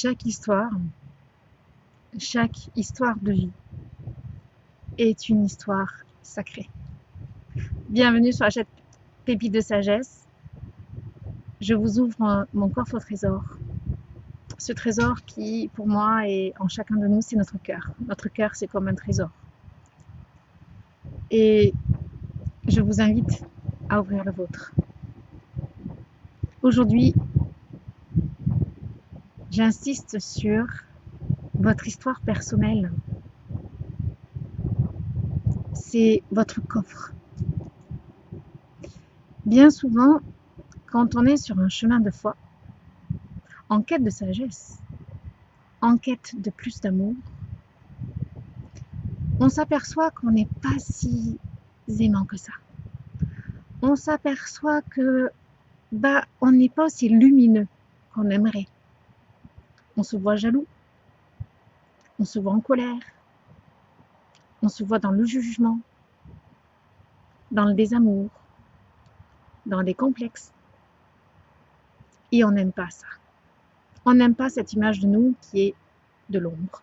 Chaque histoire de vie est une histoire sacrée. Bienvenue sur la chaîne Pépites de sagesse. Je vous ouvre mon coffre au trésor. Ce trésor qui, pour moi, et en chacun de nous, c'est notre cœur. Notre cœur, c'est comme un trésor. Et je vous invite à ouvrir le vôtre. Aujourd'hui, j'insiste sur votre histoire personnelle. C'est votre coffre. Bien souvent, quand on est sur un chemin de foi, en quête de sagesse, en quête de plus d'amour, on s'aperçoit qu'on n'est pas si aimant que ça. On s'aperçoit que on n'est pas aussi lumineux qu'on aimerait. On se voit jaloux, on se voit en colère, on se voit dans le jugement, dans le désamour, dans des complexes. Et on n'aime pas ça. On n'aime pas cette image de nous qui est de l'ombre.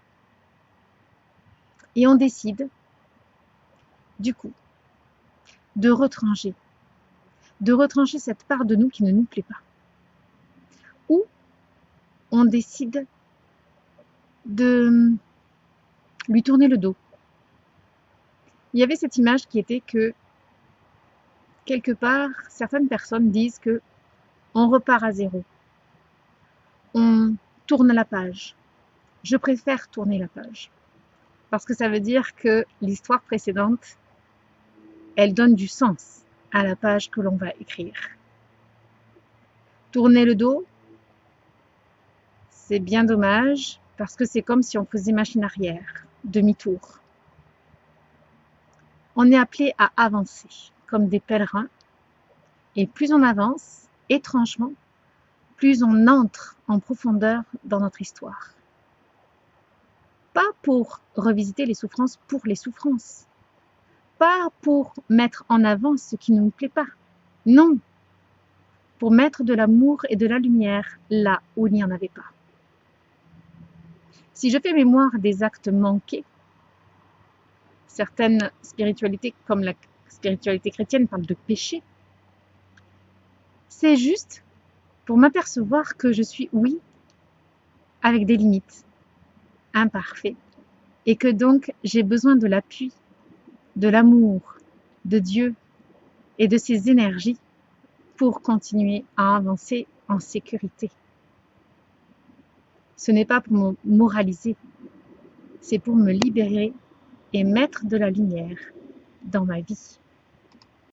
Et on décide, du coup, de retrancher cette part de nous qui ne nous plaît pas. Ou on décide de lui tourner le dos. Il y avait cette image qui était que, quelque part, certaines personnes disent que on repart à zéro. On tourne la page. Je préfère tourner la page. Parce que ça veut dire que l'histoire précédente, elle donne du sens à la page que l'on va écrire. Tourner le dos, c'est bien dommage parce que c'est comme si on faisait machine arrière, demi-tour. On est appelé à avancer comme des pèlerins et plus on avance, étrangement, plus on entre en profondeur dans notre histoire. Pas pour revisiter les souffrances pour les souffrances, pas pour mettre en avant ce qui ne nous plaît pas, non, pour mettre de l'amour et de la lumière là où il n'y en avait pas. Si je fais mémoire des actes manqués, certaines spiritualités comme la spiritualité chrétienne parlent de péché, c'est juste pour m'apercevoir que je suis, oui, avec des limites, imparfait, et que donc j'ai besoin de l'appui, de l'amour, de Dieu et de ses énergies pour continuer à avancer en sécurité. Ce n'est pas pour me moraliser, c'est pour me libérer et mettre de la lumière dans ma vie.